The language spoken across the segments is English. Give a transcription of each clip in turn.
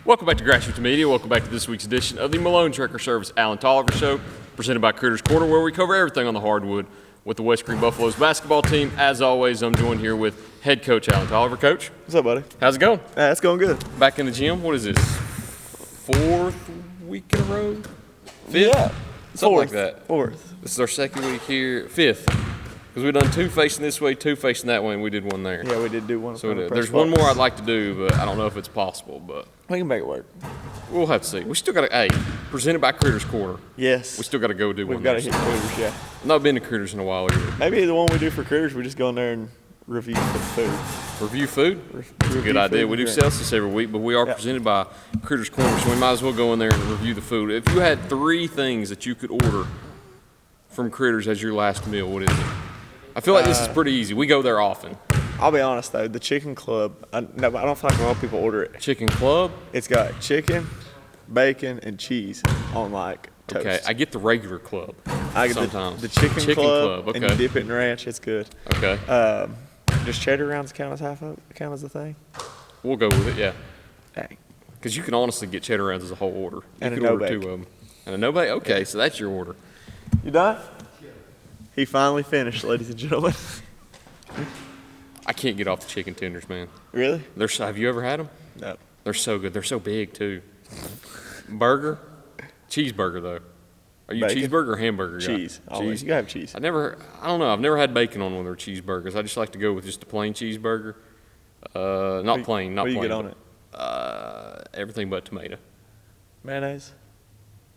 Welcome back to Grassroots Media. Welcome back to this week's edition of the Malone Trekker Service Alan Tolliver Show, presented by Critters Corner, where we cover everything on the hardwood with the West Green Buffaloes basketball team. As always, I'm joined here with head coach Alan Tolliver. Coach, what's up, buddy? How's it going? It's going good. Back in the gym. What is this? Fourth week in a row? Fifth? Yeah, something like that. Fourth. This is our second week here. Fifth. Because we've done two facing this way, two facing that way, and we did one there. Yeah, we did do one. So there's one more I'd like to do, but I don't know if it's possible. But we can make it work. We'll have to see. We still got to, presented by Critters Corner. Yes. We still got to go do one. We've got to hit Critters, yeah. I've not been to Critters in a while either. Maybe the one we do for Critters, we just go in there and review the food. Review food? That's a good idea. We do Celsius every week, but we are presented by Critters Corner, so we might as well go in there and review the food. If you had three things that you could order from Critters as your last meal, what is it? I feel like this is pretty easy. We go there often. I'll be honest, though. The chicken club, I don't feel like a lot of people order it. Chicken club? It's got chicken, bacon, and cheese on, like, toast. Okay, I get the regular club sometimes. The chicken club, okay. And dip it in ranch. It's good. Okay. Does cheddar rounds count as a thing? We'll go with it, yeah. Dang. Because you can honestly get cheddar rounds as a whole order. And you a could order no-bake. two of them. And a no-bake? Okay, so that's your order. You done? He finally finished, ladies and gentlemen. I can't get off the chicken tenders, man. Really? Have you ever had them? No. They're so good. They're so big, too. Burger? Cheeseburger, though. Are you Bacon? cheeseburger or hamburger guy? Cheese. Always. You gotta have cheese. I don't know. I've never had bacon on one of their cheeseburgers. I just like to go with just a plain cheeseburger. Not plain. What do you get on it? Everything but tomato. Mayonnaise?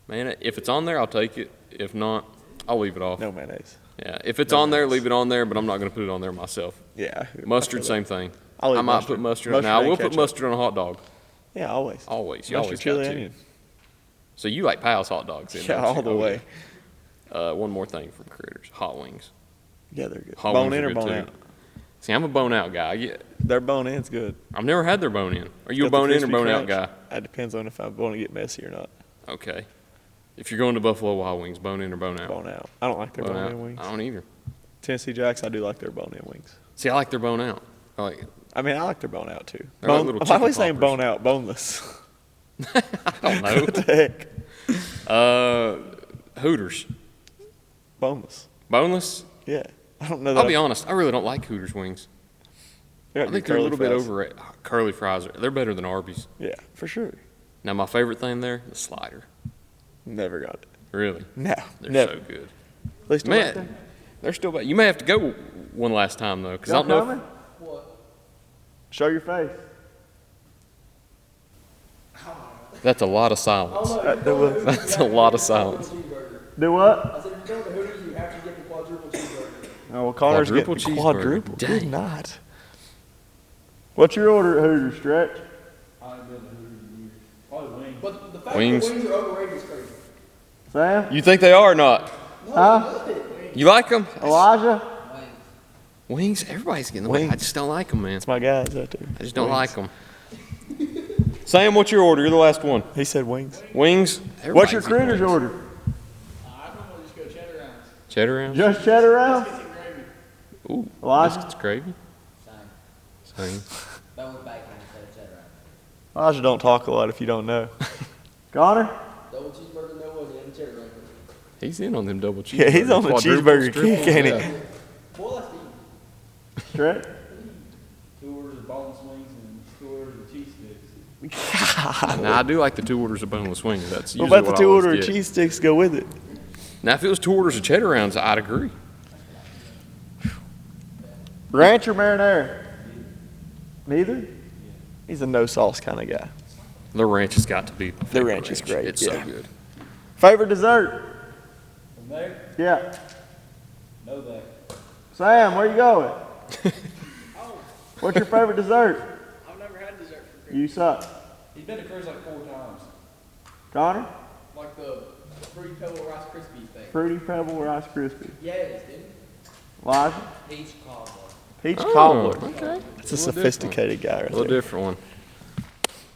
Man, if it's on there, I'll take it. If not, I'll leave it off. No mayonnaise. Yeah, if it's on there, leave it on there, but I'm not going to put it on there myself. Yeah. Mustard, same thing. I might put mustard on. Now, I will put mustard on a hot dog. Yeah, always. Always. You Mustard, always chili, got to. onion. So you like Powell's hot dogs, then? Yeah, all the way. One more thing from Critters: hot wings. Yeah, they're good. Hot Bone wings in are or good, bone too. out? See, I'm a bone out guy. Their bone in's good. I've never had their bone in. Are you a Got the bone in or crispy bone out crunch. guy? That depends on if I want to get messy or not. Okay. If you're going to Buffalo Wild Wings, bone in or bone out? Bone out. I don't like their Bone bone out. in wings. I don't either. Tennessee Jacks, I do like their bone in wings. See, I like their bone out. I like it. I mean, I like their bone out too. They're like little why are we chicken saying poppers. bone out, boneless? I don't know. What the heck? Hooters. Boneless. Boneless? Yeah. I don't know that. I'll be honest. I really don't like Hooters wings. I think they're a little bit overrated. Curly fries, they're better than Arby's. Yeah, for sure. Now, my favorite thing there, the slider. Never got it. Really? No. They're never. so good. At least Man, they're still bad. You may have to go one last time, though, because I don't know. What? Show your face. That's a lot of silence. Do what? That's a lot of silence. Do what? I said, if you go to Hooters, you have to get the quadruple cheeseburger. Oh, well, Connor's Quadruple getting cheeseburger. quadruple. Dang. Good night. What's your order at Hooters, Stretch? I haven't been to Hooters in years. Probably wings. But the fact Wings. that wings are overrated is crazy. Sam? You think they are or not? Huh? You like them? Elijah? Wings? Everybody's getting them. I Wings. just don't like them, man. That's my guys out there. I just don't like them. Sam, what's your order? You're the last one. He said wings. Wings? What's your Everybody's Critters eating wings. order? I normally just go cheddar rounds. Cheddar rounds? Just cheddar rounds? Biscuits and gravy. Ooh, Elijah? biscuits, gravy. Same. But with bacon instead of cheddar. Elijah don't talk a lot if you don't know. Connor? Double cheeseburger, no onion, and cheddar gravy. He's in on them double cheeseburgers. Yeah, he's on the Quadruples, cheeseburger triples, kick, ain't he? yeah. Boy, that's easy. Stretch? 2 orders of boneless wings and 2 orders of cheese sticks. Now, I do like the 2 orders of boneless wings. That's What usually about the what two I always order of get. cheese sticks go with it? Now, if it was 2 orders of cheddar rounds, I'd agree. Ranch or marinara? Neither? He's a no sauce kind of guy. The ranch has got to be. my favorite ranch is great, It's yeah. so good. Favorite dessert? From there, Yeah. no that. Sam, where you going? What's your favorite dessert? I've never had dessert from Chris. You suck. He's been to Chris like 4 times. Connor? Like the Fruity Pebble Rice Krispies thing. Fruity Pebble Rice Krispie. Yes, dude. Elijah? Peach cobbler. Peach Oh, cobbler. okay. That's a sophisticated guy right A little there. different one.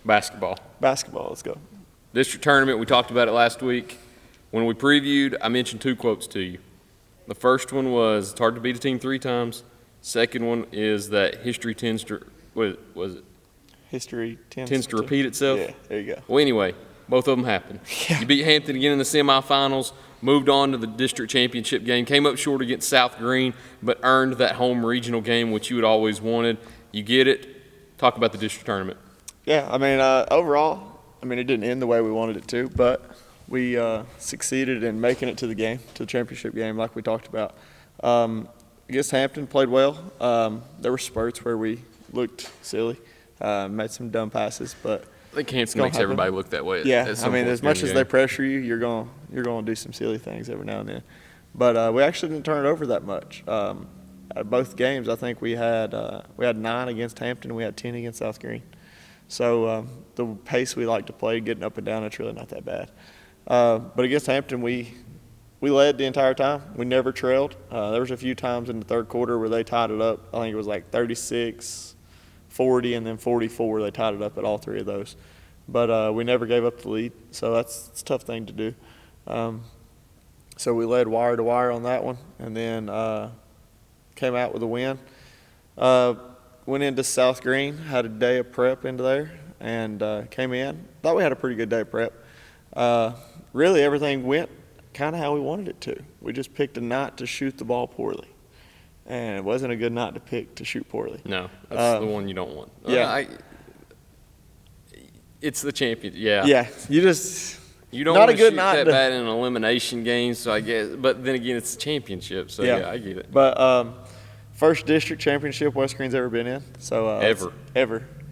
Basketball. Basketball, let's go. District tournament, we talked about it last week. When we previewed, I mentioned 2 quotes to you. The first one was, it's hard to beat a team 3 times. Second one is that history tends to, what was it? history Tends to repeat itself? Yeah, there you go. Well, anyway, both of them happened. Yeah. You beat Hampton again in the semifinals, moved on to the district championship game, came up short against South Green, but earned that home regional game, which you had always wanted. You get it. Talk about the district tournament. Yeah, I mean, overall, I mean, it didn't end the way we wanted it to, but we succeeded in making it to the game, to the championship game, like we talked about. Against Hampton, played well. There were spurts where we looked silly, made some dumb passes, but I think Hampton makes everybody look that way. yeah, I mean, as much as they pressure you, you're going to do some silly things every now and then. But we actually didn't turn it over that much. At both games, I think we had 9 against Hampton and we had 10 against South Green. So the pace we like to play, getting up and down, it's really not that bad. But against Hampton, we led the entire time. We never trailed. There was a few times in the third quarter where they tied it up. I think it was like 36, 40, and then 44. They tied it up at all 3 of those. But we never gave up the lead, so it's a tough thing to do. So we led wire to wire on that one, and then came out with a win. Went into South Green, had a day of prep into there, and came in. Thought we had a pretty good day of prep. Really, everything went kind of how we wanted it to. We just picked a night to shoot the ball poorly, and it wasn't a good night to pick to shoot poorly. No, that's the one you don't want. Yeah. It's the champion. Yeah. Yeah, you don't not want a to good shoot night that to- bad in an elimination game, so I guess. But then again, it's the championship, so yeah, I get it. But first district championship West Green's ever been in. So Ever.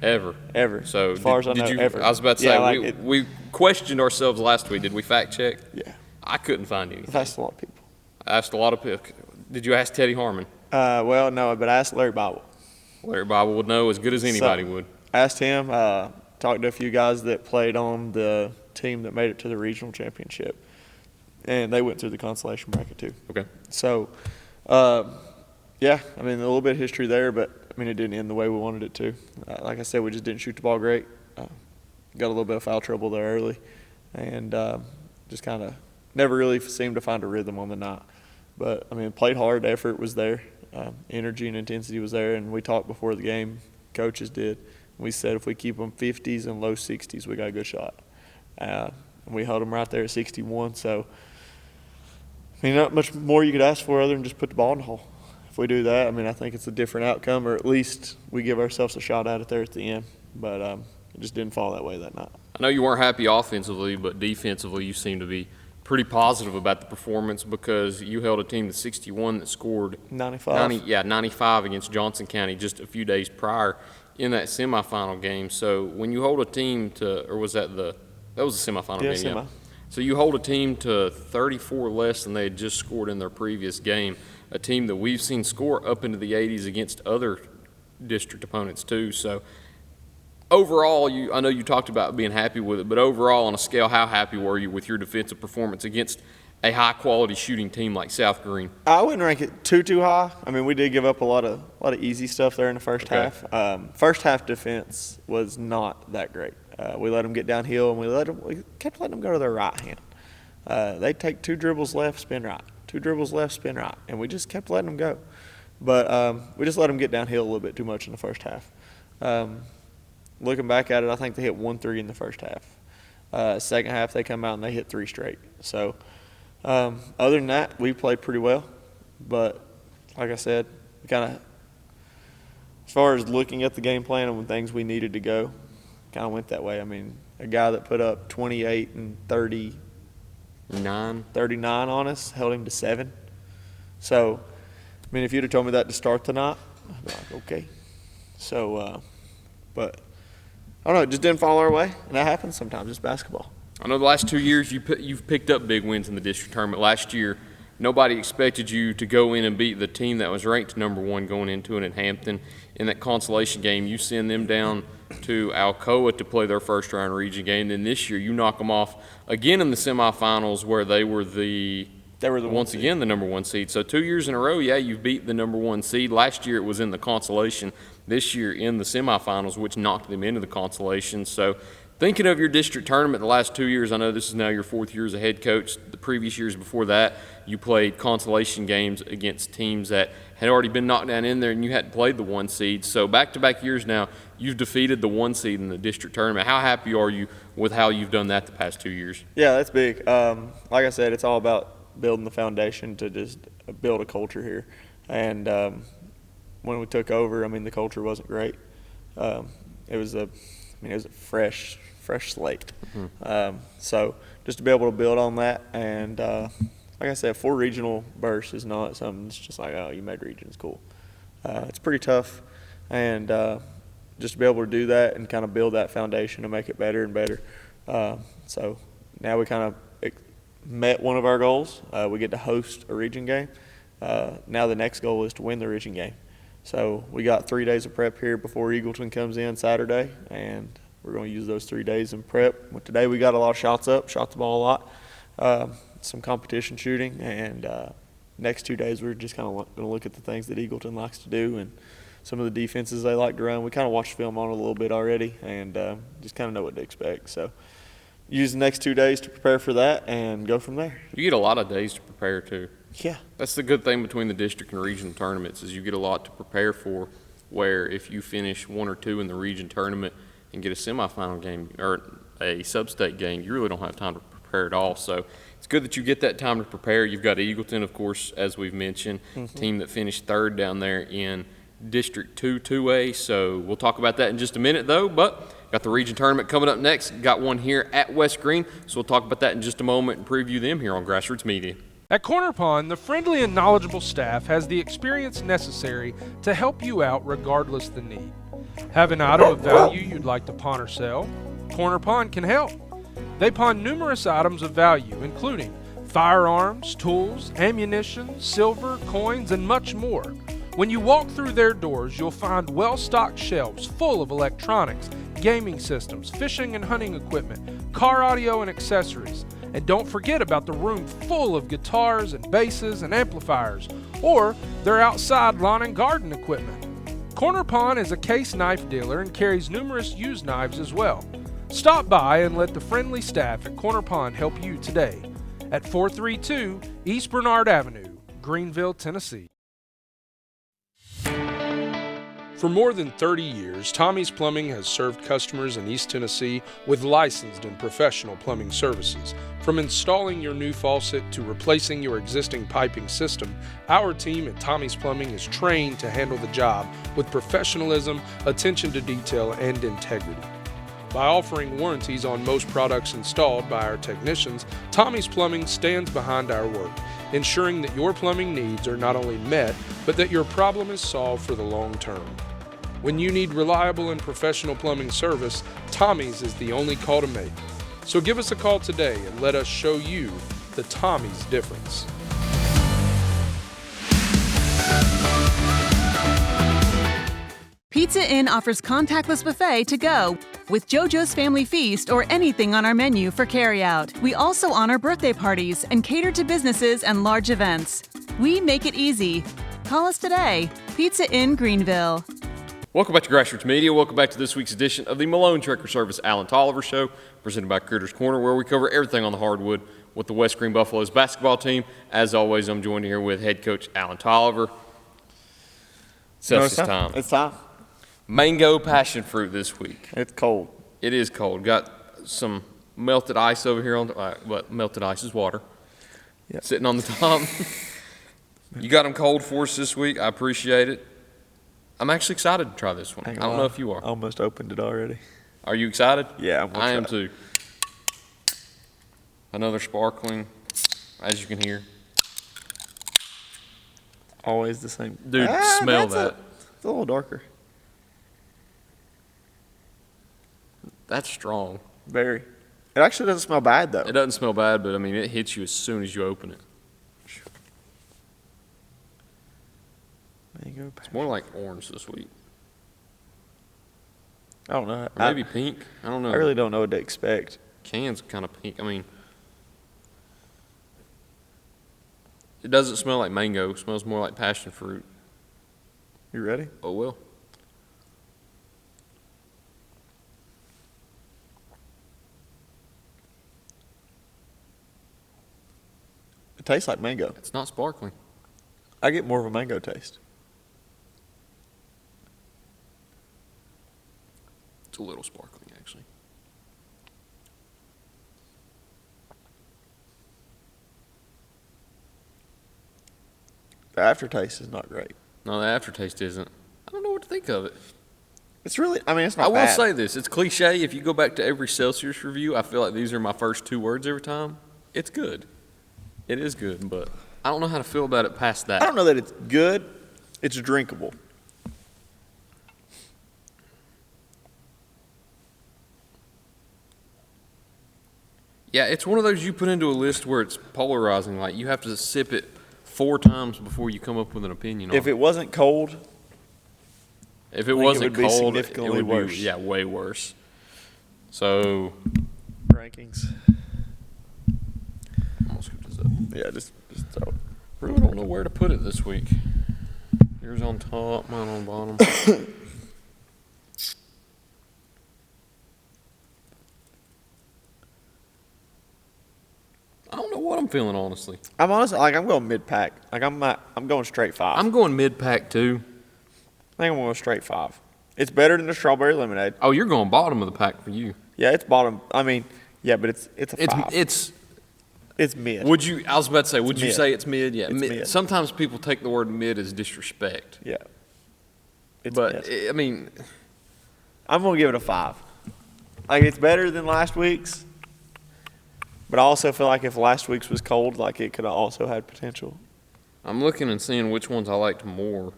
Ever. So as far as I did know, you, ever. I was about to say, Yeah, like we questioned ourselves last week. Did we fact check? Yeah, I couldn't find anything. I've asked a lot of people. I asked a lot of people. Did you ask Teddy Harmon? Well, no, but I asked Larry Bible. Larry Bible would know as good as anybody would. Asked him. Talked to a few guys that played on the team that made it to the regional championship, and they went through the consolation bracket too. Okay. So, yeah, I mean, a little bit of history there, but I mean, it didn't end the way we wanted it to. Like I said, we just didn't shoot the ball great. Got a little bit of foul trouble there early, and just kind of never really seemed to find a rhythm on the night. But I mean, played hard, effort was there, energy and intensity was there, and we talked before the game, coaches did. We said if we keep them 50s and low 60s, we got a good shot. And we held them right there at 61. So, I mean, not much more you could ask for other than just put the ball in the hole. If we do that, I mean, I think it's a different outcome, or at least we give ourselves a shot at it there at the end. But it just didn't fall that way that night. I know you weren't happy offensively, but defensively you seem to be pretty positive about the performance because you held a team to 61 that scored 95 against Johnson County just a few days prior in that semifinal game. So when you hold a team to, or was that was the semifinal game? Semi. Yeah. So you hold a team to 34 less than they had just scored in their previous game, a team that we've seen score up into the 80s against other district opponents too. So overall, I know you talked about being happy with it, but overall on a scale, how happy were you with your defensive performance against a high-quality shooting team like South Green? I wouldn't rank it too high. I mean, we did give up a lot of easy stuff there in the first half. First half defense was not that great. We let them get downhill, and we kept letting them go to their right hand. They'd take 2 dribbles left, spin right, 2 dribbles left, spin right, and we just kept letting them go. But we just let them get downhill a little bit too much in the first half. Looking back at it, I think they hit 1 3 in the first half. Second half, they come out and they hit 3 straight. So other than that, we played pretty well. But like I said, kind of as far as looking at the game plan and when things we needed to go, kind of went that way. I mean, a guy that put up 28 and 39 on us held him to 7. So, I mean, if you'd have told me that to start the night, I'd be like, okay. So, but I don't know, it just didn't fall our way, and that happens sometimes. It's basketball. I know the last 2 years you've picked up big wins in the district tournament. Last year, nobody expected you to go in and beat the team that was ranked number 1 going into it in Hampton. In that consolation game, you send them down to Alcoa to play their first-round region game. Then this year, you knock them off again in the semifinals where they were once again the number 1 seed. So 2 years in a row, yeah, you've beat the number 1 seed. Last year it was in the consolation. This year in the semifinals, which knocked them into the consolation. So Thinking of your district tournament the last 2 years, I know this is now your 4th year as a head coach. The previous years before that, you played consolation games against teams that had already been knocked down in there, and you hadn't played the 1 seed. So back-to-back years now, you've defeated the 1 seed in the district tournament. How happy are you with how you've done that the past 2 years? Yeah, that's big. Like I said, it's all about building the foundation to just build a culture here. And when we took over, I mean, the culture wasn't great. It was a fresh slate. So just to be able to build on that, and like I said, 4 regional bursts is not something that's just like, oh, you made regions, cool. It's pretty tough, and just to be able to do that and kind of build that foundation and make it better and better. So now we kind of met one of our goals. We get to host a region game. Now the next goal is to win the region game. So we got 3 days of prep here before Eagleton comes in Saturday, and we're going to use those 3 days in prep. Well, today we got a lot of shots up, shot the ball a lot, some competition shooting, and next 2 days we're just kind of going to look at the things that Eagleton likes to do and some of the defenses they like to run. We kind of watched film on it a little bit already, and just kind of know what to expect. So use the next 2 days to prepare for that and go from there. You get a lot of days to prepare too. Yeah. That's the good thing between the district and regional tournaments is you get a lot to prepare for, where if you finish 1 or 2 in the region tournament and get a semifinal game or a sub-state game, you really don't have time to prepare at all. So it's good that you get that time to prepare. You've got Eagleton, of course, as we've mentioned, team that finished 3rd down there in District 2 2A. So we'll talk about that in just a minute, though. But got the region tournament coming up next. Got one here at West Green. So we'll talk about that in just a moment and preview them here on Grassroots Media. At Corner Pond, the friendly and knowledgeable staff has the experience necessary to help you out regardless the need. Have an item of value you'd like to pawn or sell? Corner Pond can help. They pawn numerous items of value, including firearms, tools, ammunition, silver, coins, and much more. When you walk through their doors, you'll find well-stocked shelves full of electronics, gaming systems, fishing and hunting equipment, car audio and accessories. And don't forget about the room full of guitars and basses and amplifiers, or their outside lawn and garden equipment. Corner Pond is a case knife dealer and carries numerous used knives as well. Stop by and let the friendly staff at Corner Pond help you today at 432 East Bernard Avenue, Greenville, Tennessee. For more than 30 years, Tommy's Plumbing has served customers in East Tennessee with licensed and professional plumbing services. From installing your new faucet to replacing your existing piping system, our team at Tommy's Plumbing is trained to handle the job with professionalism, attention to detail, and integrity. By offering warranties on most products installed by our technicians, Tommy's Plumbing stands behind our work, ensuring that your plumbing needs are not only met, but that your problem is solved for the long term. When you need reliable and professional plumbing service, Tommy's is the only call to make. So give us a call today and let us show you the Tommy's difference. Pizza Inn offers contactless buffet to go with JoJo's Family Feast or anything on our menu for carryout. We also honor birthday parties and cater to businesses and large events. We make it easy. Call us today. Pizza Inn Greenville. Welcome back to Grassroots Media. Welcome back to this week's edition of the Malone Trekker Service Alan Tolliver Show, presented by Critters Corner, where we cover everything on the hardwood with the West Green Buffaloes basketball team. As always, I'm joined here with head coach Alan Tolliver. Celsius time. It's time. Mango passion fruit this week. It's cold. It is cold. Got some melted ice over here on the, melted ice is water. Yep. Sitting on the top. You got them cold for us this week. I appreciate it. I'm actually excited to try this one. I don't know if you are. I almost opened it already. Are you excited? Yeah, I am too. Another sparkling, as you can hear. Always the same. Dude, smell that. It's a little darker. That's strong. Very. It actually doesn't smell bad, though. It doesn't smell bad, but I mean, it hits you as soon as you open it. Mango It's more like orange this week. I don't know. Or maybe pink. I don't know. I really don't know what to expect. Can's kind of pink. I mean, it doesn't smell like mango. It smells more like passion fruit. You ready? Oh, well. It tastes like mango. It's not sparkling. I get more of a mango taste. It's a little sparkling, actually. The aftertaste is not great. No, the aftertaste isn't. I don't know what to think of it. It's really, I mean, it's not I will bad. say this. It's cliche. If you go back to every Celsius review, I feel like these are my first 2 words every time. It's good. It is good, but I don't know how to feel about it past that. I don't know that it's good. It's drinkable. Yeah, it's one of those you put into a list where it's polarizing. Like, you have to sip it 4 times before you come up with an opinion on If it wasn't cold, If it think it wasn't would be cold, significantly it would worse. be, yeah, way worse. So, rankings. I'm gonna scoop this up. Yeah, just throw it. Really don't know where to put it this week. Yours on top, mine on bottom. I don't know what I'm feeling, honestly. I'm honestly, like, I'm going mid-pack. Like, I'm going straight 5. I'm going mid-pack, too. I think I'm going straight 5. It's better than the strawberry lemonade. Oh, you're going bottom of the pack for you. Yeah, it's bottom. I mean, yeah, but it's a 5. It's mid. Would you, I was about to say, would you mid. say it's mid? Yeah, It's mid. Sometimes people take the word mid as disrespect. Yeah. It's But, mid. I mean, I'm going to give it a 5. Like, it's better than last week's. But I also feel like if last week's was cold, like, it could have also had potential. I'm looking and seeing which ones I liked more.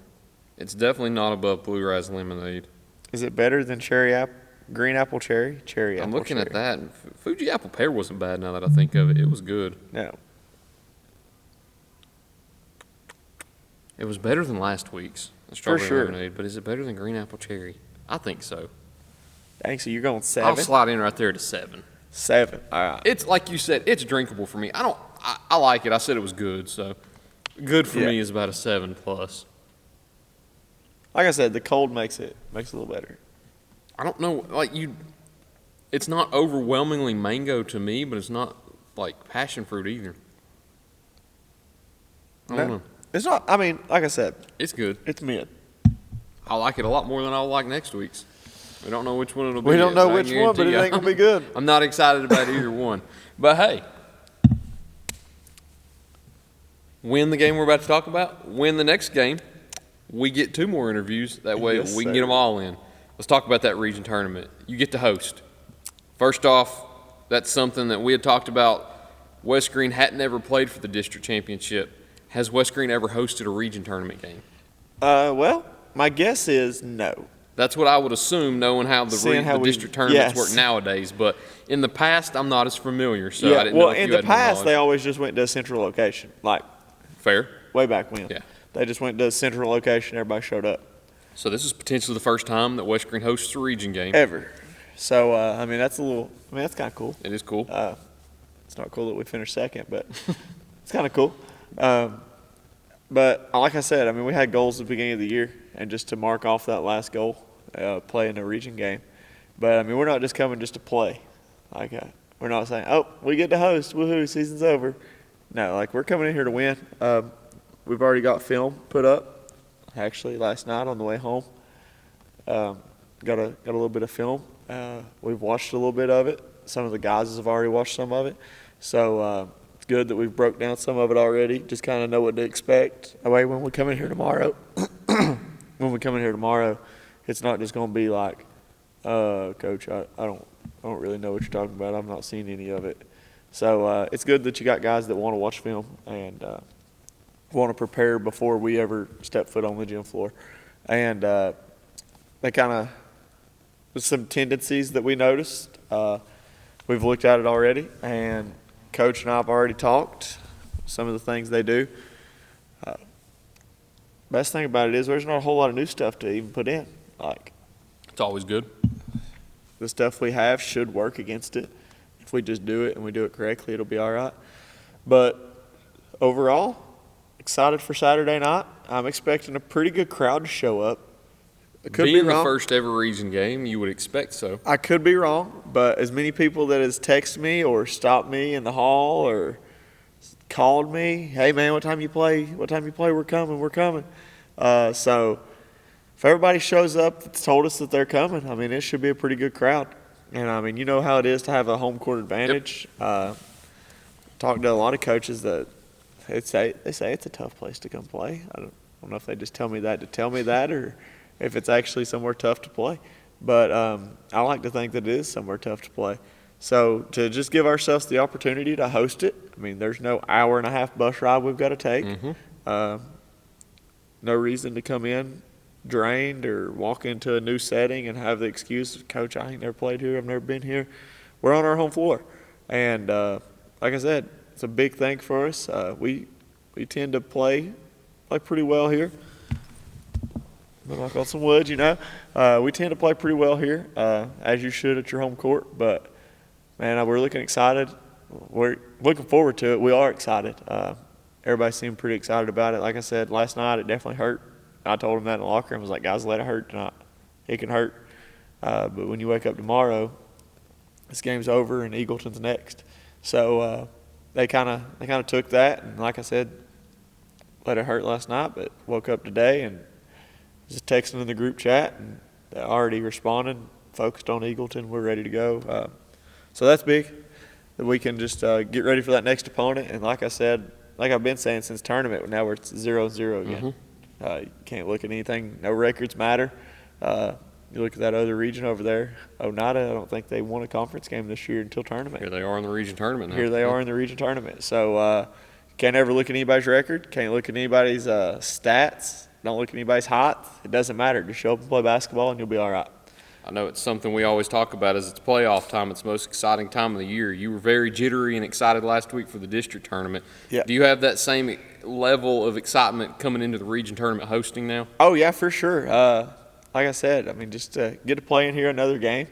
It's definitely not above Bluegrass Lemonade. Is it better than green apple cherry? Cherry apple I'm looking cherry. at that. Fuji Apple Pear wasn't bad now that I think of it. It was good. No. It was better than last week's Strawberry sure. Lemonade, but is it better than Green Apple Cherry? I think so. Dang, so you're going I'll 7? slide in right there to 7. 7. All right. It's like you said, it's drinkable for me. I like it. I said it was good, so good for Yeah. me is about a 7 plus. Like I said, the cold makes it a little better. I don't know, it's not overwhelmingly mango to me, but it's not like passion fruit either. I don't know. It's not, I mean, like I said, It's good. it's mid. I like it a lot more than I'll like next week's. We don't know which one it'll be. We don't yet, know but I which can one, but guarantee it you ain't going to be good. I'm not excited about either one. But hey, win the game we're about to talk about, win the next game. We get 2 more interviews. That way Yes, we can sir. get them all in. Let's talk about that region tournament. You get to host. First off, that's something that we had talked about. West Green hadn't ever played for the district championship. Has West Green ever hosted a region tournament game? Well, my guess is no. That's what I would assume, knowing how Seeing how the we- district tournaments yes. work nowadays. But in the past, I'm not as familiar, so yeah, I didn't well, know if in you the had more past, they knowledge. always just went to a central location, like Fair. way back when. Yeah. They just went to a central location, everybody showed up. So this is potentially the first time that West Green hosts a region game. Ever. So, I mean, that's that's kind of cool. It is cool. It's not cool that we finished second, but it's kind of cool. But like I said, I mean, we had goals at the beginning of the year, and just to mark off that last goal, play in a region game. But I mean, we're not just coming just to play. Like, we're not saying, "Oh, we get to host, woohoo, season's over." No, like, we're coming in here to win. We've already got film put up, actually last night on the way home. Got a little bit of film. We've watched a little bit of it. Some of the guys have already watched some of it. So it's good that we've broke down some of it already. Just kind of know what to expect. That way when we come in here tomorrow, it's not just going to be like, Coach, I don't really know what you're talking about. I've not seen any of it. So it's good that you got guys that want to watch film and want to prepare before we ever step foot on the gym floor. And they kind of some tendencies that we noticed. We've looked at it already, and Coach and I have already talked some of the things they do. Best thing about it is there's not a whole lot of new stuff to even put in. Like, It's always good. the stuff we have should work against it. If we just do it and we do it correctly, it'll be all right. But overall, excited for Saturday night. I'm expecting a pretty good crowd to show up. I could Being be wrong. the first ever region game, you would expect so. I could be wrong, but as many people that has texted me or stopped me in the hall or called me, hey man, what time you play? What time you play? We're coming. So if everybody shows up that's told us that they're coming, I mean, it should be a pretty good crowd. And I mean, you know how it is to have a home court advantage. Yep. Talking to a lot of coaches that they say it's a tough place to come play. I don't know if they just tell me that to tell me that, or if it's actually somewhere tough to play. But I like to think that it is somewhere tough to play. So to just give ourselves the opportunity to host it, I mean, there's no hour-and-a-half bus ride we've got to take. Mm-hmm. No reason to come in drained or walk into a new setting and have the excuse, Coach, I ain't never played here, I've never been here. We're on our home floor. And like I said, it's a big thing for us. We tend to play pretty well here. I'm knock on some wood, you know. We tend to play pretty well here, as you should at your home court. But, man, we're looking excited. We're looking forward to it. We are excited. Everybody seemed pretty excited about it. Like I said, last night it definitely hurt. I told them that in the locker room. I was like, guys, let it hurt tonight. It can hurt. But when you wake up tomorrow, this game's over and Eagleton's next. So they kind of took that, and like I said, let it hurt last night, but woke up today and just texting in the group chat, and they already responded, focused on Eagleton. We're ready to go. So that's big, that we can just get ready for that next opponent. And like I said, like I've been saying since tournament, now we're 0-0 again. Mm-hmm. You can't look at anything. No records matter. You look at that other region over there, Oneida, I don't think they won a conference game this year until tournament. Here they are in the region tournament now. Here they are in the region tournament. So can't ever look at anybody's record. Can't look at anybody's stats. Don't look at anybody's height. It doesn't matter. Just show up and play basketball and you'll be all right. I know it's something we always talk about as it's playoff time. It's the most exciting time of the year. You were very jittery and excited last week for the district tournament. Yeah. Do you have that same level of excitement coming into the region tournament hosting now? Oh, yeah, for sure. Like I said, I mean, just to get to play in here another game.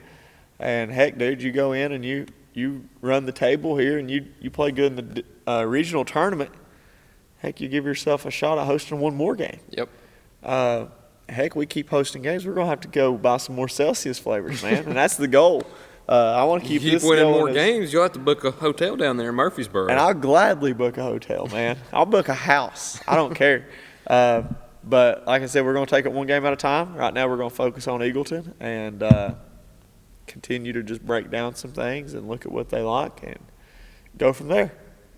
And, heck, dude, you go in and you run the table here and you play good in the regional tournament. Heck, you give yourself a shot at hosting one more game. Yep. Heck, we keep hosting games. We're going to have to go buy some more Celsius flavors, man, and that's the goal. I want to keep this winning going. More games, you'll have to book a hotel down there in Murfreesboro. And I'll gladly book a hotel, man. I'll book a house. I don't care. But like I said, we're going to take it one game at a time. Right now we're going to focus on Eagleton and continue to just break down some things and look at what they like and go from there.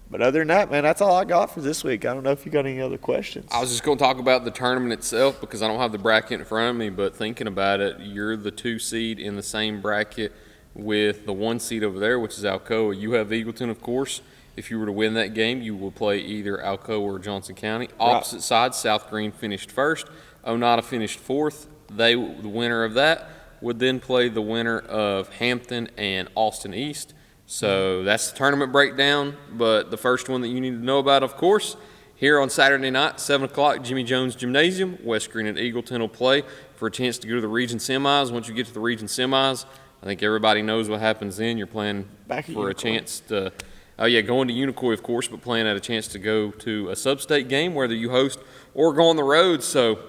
But other than that, man, that's all I got for this week. I don't know if you got any other questions. I was just going to talk about the tournament itself because I don't have the bracket in front of me, but thinking about it, you're the 2 seed in the same bracket with the 1 seed over there, which is Alcoa. You have Eagleton, of course. If you were to win that game, you will play either Alcoa or Johnson County. Opposite sides, South Green finished first. Oneida finished fourth. The winner of that would then play the winner of Hampton and Austin East. So that's the tournament breakdown, but the first one that you need to know about, of course, here on Saturday night, 7 o'clock, Jimmy Jones Gymnasium. West Green and Eagleton will play for a chance to go to the region semis. Once you get to the region semis, I think everybody knows what happens then. You're playing for a chance to going to Unicoi, of course, but playing at a chance to go to a sub-state game, whether you host or go on the road. So,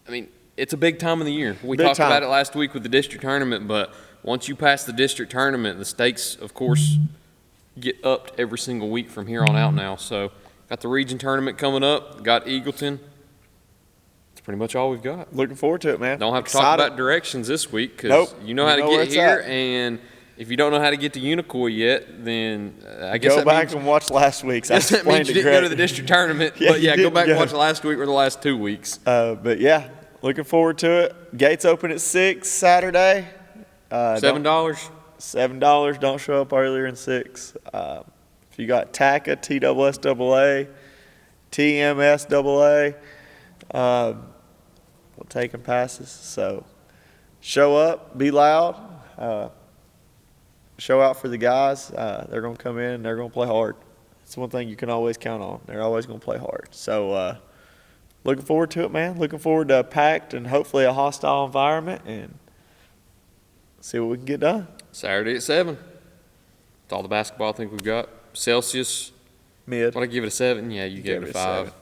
I mean, it's a big time of the year. We talked about it last week with the district tournament, but once you pass the district tournament, the stakes, of course, get upped every single week from here on out now. So, got the region tournament coming up, got Eagleton. That's pretty much all we've got. Looking forward to it, man. Don't have to talk about directions this week because you know how to get here, and if you don't know how to get to Unicoi yet, then I guess go back and watch last week's. That means you didn't go to the district tournament, but go back and watch last week or the last 2 weeks. But yeah, looking forward to it. Gates open at 6 Saturday. $7. $7. Don't show up earlier than 6. If you got TACA, TSSAA, TMSAA, we'll take them passes. So show up, be loud, show out for the guys. They're going to come in and they're going to play hard. It's one thing you can always count on. They're always going to play hard. So looking forward to it, man. Looking forward to a packed and hopefully a hostile environment and see what we can get done. Saturday at 7. That's all the basketball I think we've got. Celsius. Mid. Want to give it a 7? Yeah, you gave it a 5.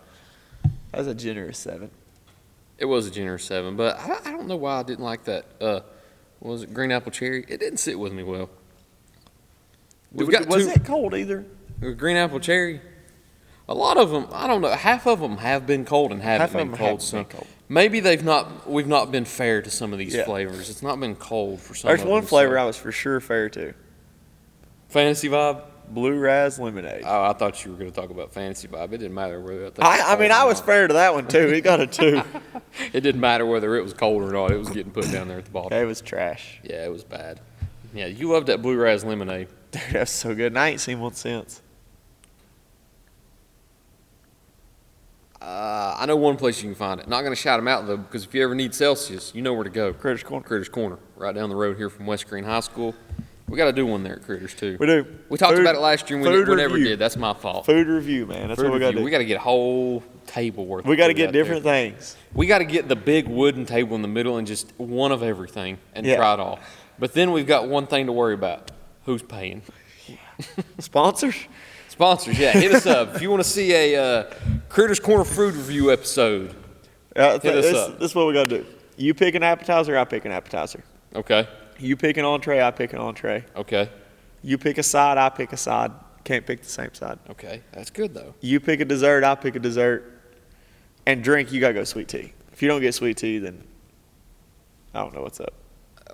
That was a generous 7. It was a generous 7, but I don't know why I didn't like that. What was it, green apple cherry? It didn't sit with me well. Was it cold either? Green apple cherry. A lot of them, I don't know. Half of them have been cold and haven't been cold. So maybe we've not been fair to some of these flavors. It's not been cold for some. There's one flavor I was for sure fair to. Fantasy Vibe. Blue Raz Lemonade. Oh, I thought you were going to talk about Fantasy Vibe. It didn't matter whether I was fair to that one too. He got a 2. It didn't matter whether it was cold or not. It was getting put down there at the bottom. It was trash. Yeah, it was bad. Yeah, you loved that Blue Raz Lemonade. Dude, that's so good. And I ain't seen one since. I know one place you can find it. Not going to shout them out, though, because if you ever need Celsius, you know where to go. Critters Corner. Critters Corner, right down the road here from West Green High School. We got to do one there at Critters, too. We do. We talked about it last year, and we never did. That's my fault. Food review, man. That's what we got to do. We got to get a whole table worth. We got to get different things. We got to get the big wooden table in the middle and just one of everything and try it all. But then we've got one thing to worry about. Who's paying? Sponsors? Sponsors, yeah. Hit us up. If you want to see a Critters Corner food review episode, hit us up. This is what we got to do. You pick an appetizer, I pick an appetizer. Okay. You pick an entree, I pick an entree. Okay. You pick a side, I pick a side. Can't pick the same side. Okay. That's good, though. You pick a dessert, I pick a dessert. And drink, you got to go sweet tea. If you don't get sweet tea, then I don't know what's up.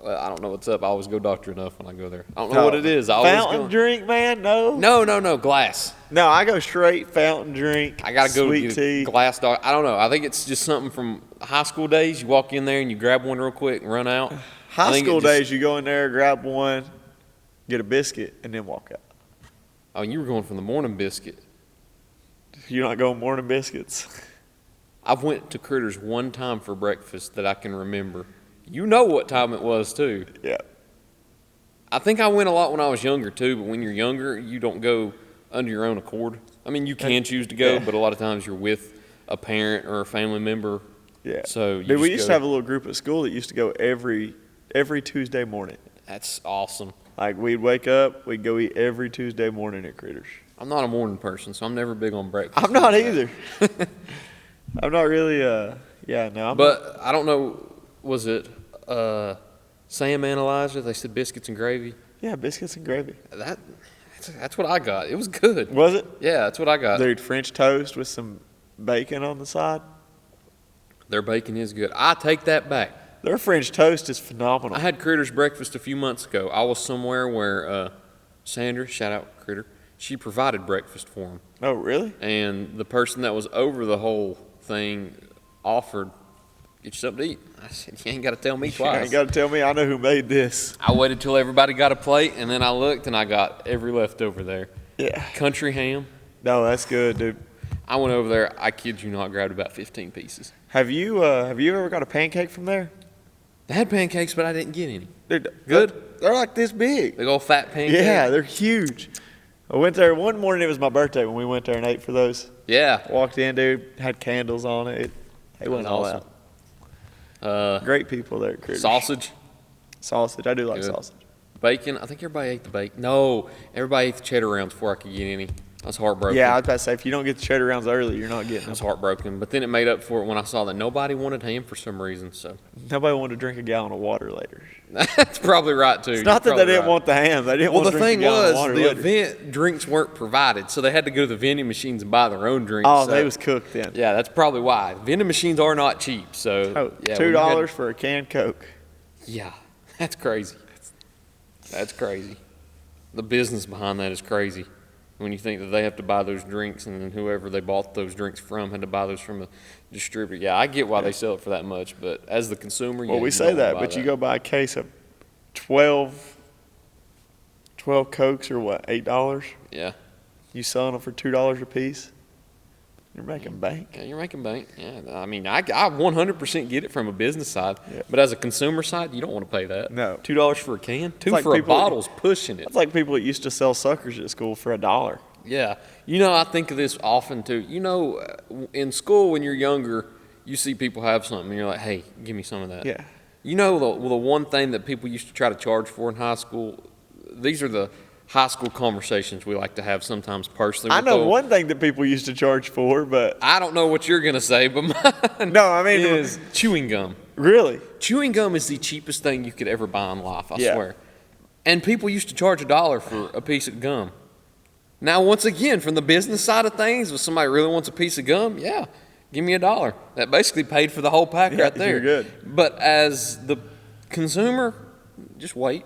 Well, I don't know what's up. I always go Dr. Enough when I go there. I don't know what it is. Fountain drink, man? No. No. Glass. No, I go straight fountain drink. I got to go sweet get tea. a glass dog. I don't know. I think it's just something from high school days. You walk in there and you grab one real quick and run out. High school days, you go in there, grab one, get a biscuit, and then walk out. Oh, you were going from the morning biscuit. You're not going morning biscuits? I've went to Critters one time for breakfast that I can remember. You know what time it was, too. Yeah. I think I went a lot when I was younger, too, but when you're younger, you don't go under your own accord. I mean, you can choose to go, but a lot of times you're with a parent or a family member. Yeah. So Dude, we used to have a little group at school that used to go every Tuesday morning. That's awesome. Like, we'd wake up, we'd go eat every Tuesday morning at Critters. I'm not a morning person, so I'm never big on breakfast. I'm not either. I'm not really, But I don't know, was it Sam Analyzer? They said biscuits and gravy. Yeah, biscuits and gravy. That's what I got. It was good. Was it? Yeah, that's what I got. Dude, French toast with some bacon on the side. Their bacon is good. I take that back. Their French toast is phenomenal. I had Critters breakfast a few months ago. I was somewhere where Sandra, shout out Critter, she provided breakfast for them. Oh, really? And the person that was over the whole thing offered, get you something to eat. I said, you ain't got to tell me twice. You ain't got to tell me. I know who made this. I waited till everybody got a plate, and then I looked, and I got every leftover there. Yeah. Country ham. No, that's good, dude. I went over there. I kid you not, grabbed about 15 pieces. Have you ever got a pancake from there? They had pancakes, but I didn't get any. Dude, Good? They're like this big. Big old fat pancakes. Yeah, they're huge. I went there one morning. It was my birthday when we went there and ate for those. Yeah. Walked in, dude. Had candles on it. They went all awesome. out. Great people there at Critters. Sausage. Sausage. I do like Good. sausage. Bacon. I think everybody ate the bacon. No, everybody ate the cheddar rounds before I could get any. I was heartbroken. Yeah, I was about to say, if you don't get the cheddar rounds early, you're not getting I was them. heartbroken. But then it made up for it when I saw that nobody wanted ham for some reason. So Nobody wanted to drink a gallon of water later. that's probably right, too. It's not that they didn't want the ham. They didn't Well, want the to drink thing a gallon of was, water the later. event drinks weren't provided, so they had to go to the vending machines and buy their own drinks. Oh, so, they was cooked then. Yeah, that's probably why. Vending machines are not cheap, so. Oh, yeah, when you $2 for a canned Coke. Yeah, that's crazy. That's crazy. The business behind that is crazy. When you think that they have to buy those drinks, and then whoever they bought those drinks from had to buy those from a distributor. Yeah, I get why they sell it for that much, but as the consumer, Well, yeah, we you say don't that, wanna but buy you go buy a case of 12 Cokes or what, $8? Yeah. You selling them for $2 a piece? You're making bank. Yeah, you're making bank. Yeah, I mean, I 100% get it from a business side, Yeah. but as a consumer side, you don't want to pay that. No. $2 for a can, $2 like for a people- bottle's pushing it. That's like people that used to sell suckers at school for $1. Yeah, you know, I think of this often too. You know, in school when you're younger, you see people have something, and you're like, "Hey, give me some of that." Yeah. You know, the one thing that people used to try to charge for in high school. These are the high school conversations we like to have sometimes personally. I with know the- one thing that people used to charge for, but I don't know what you're gonna say, but mine no, I mean, is chewing gum. really? Chewing gum is the cheapest thing you could ever buy in life, I Yeah. swear. And people used to charge $1 for a piece of gum. Now, once again, from the business side of things, if somebody really wants a piece of gum, yeah, give me $1. That basically paid for the whole pack right there. You're good. But as the consumer, just wait.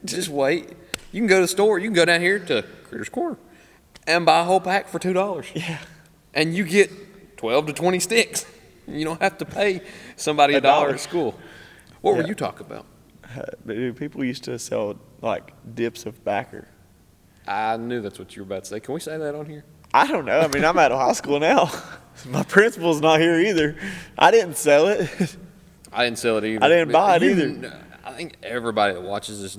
Just wait. You can go to the store. You can go down here to Critters Corner and buy a whole pack for $2. Yeah. And you get 12 to 20 sticks. You don't have to pay somebody $1 at school. What were you talking about? Dude, people used to sell like dips of backer. I knew that's what you were about to say. Can we say that on here? I don't know. I mean, I'm out of high school now. My principal's not here either. I didn't sell it. I didn't sell it either. I didn't buy it either. I think everybody that watches this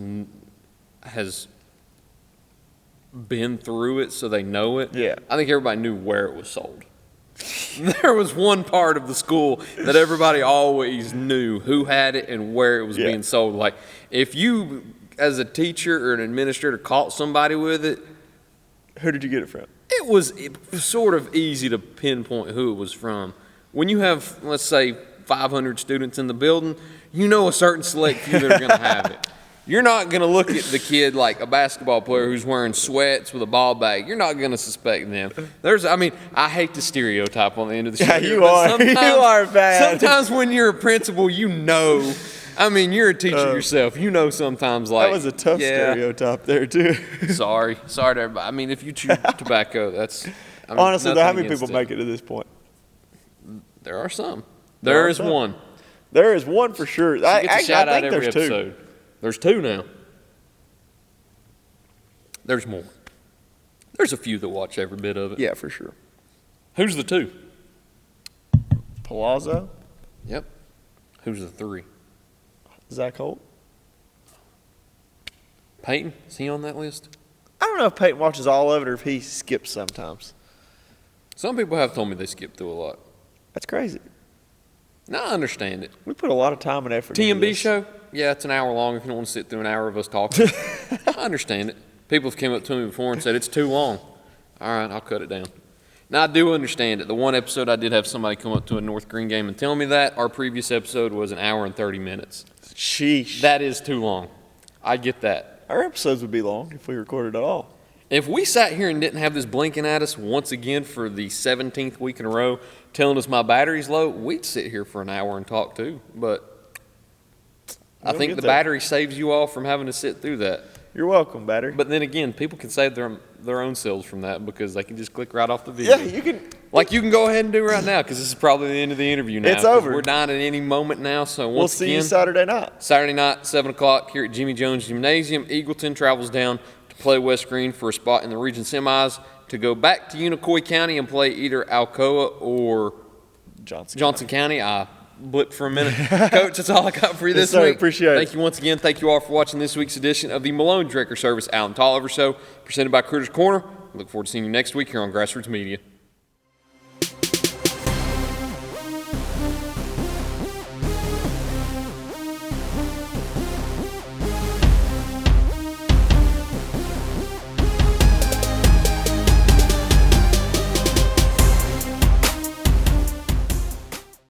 has been through it, so they know it. Yeah. I think everybody knew where it was sold. There was one part of the school that everybody always knew who had it and where it was being sold. Like, if you, as a teacher or an administrator, caught somebody with it, Who did you get it from? it was sort of easy to pinpoint who it was from. When you have, let's say, 500 students in the building, you know a certain select few that are going to have it. You're not going to look at the kid like a basketball player who's wearing sweats with a ball bag. You're not going to suspect them. I hate the stereotype on the end of the show. Yeah, you are. You are bad. Sometimes when you're a principal, you know. I mean, you're a teacher yourself. You know sometimes like. That was a tough stereotype there, too. Sorry to everybody. I mean, if you chew tobacco, that's. I mean, Honestly, how many against people make it to this point? There are some. There There are is some. one. There is one for sure. She gets a shout out think every there's two. episode. There's 2 now. There's more. There's a few that watch every bit of it. Yeah, for sure. Who's the 2? Palazzo, Yep. Who's the 3? Zach Holt. Peyton? Is he on that list? I don't know if Peyton watches all of it or if he skips sometimes. Some people have told me they skip through a lot. That's crazy. Now I understand it. We put a lot of time and effort into TMB this. show? Yeah, it's an hour long if you don't want to sit through an hour of us talking. I understand it. People have come up to me before and said, it's too long. All right, I'll cut it down. Now, I do understand it. The one episode I did have somebody come up to a North Green game and tell me that. Our previous episode was an hour and 30 minutes. Sheesh. That is too long. I get that. Our episodes would be long if we recorded at all. If we sat here and didn't have this blinking at us once again for the 17th week in a row, telling us my battery's low, we'd sit here for an hour and talk too. But I We'll think get the there. battery saves you all from having to sit through that. You're welcome, battery. But then again, people can save their own selves from that because they can just click right off the video. yeah, you can. Like you can go ahead and do right now because this is probably the end of the interview now. It's 'cause over. We're dying at any moment now. So We'll once see again, you Saturday night. Saturday night, 7 o'clock here at Jimmy Jones Gymnasium. Eagleton travels down to play West Green for a spot in the region semis to go back to Unicoi County and play either Alcoa or Johnson County. I blipped for a minute. Coach, that's all I got for you Yes, this sir. week. Appreciate it. Thank you once again. Thank you all for watching this week's edition of the Malone Director Service Alan Tolliver Show, presented by Critters Corner. I look forward to seeing you next week here on Grassroots Media.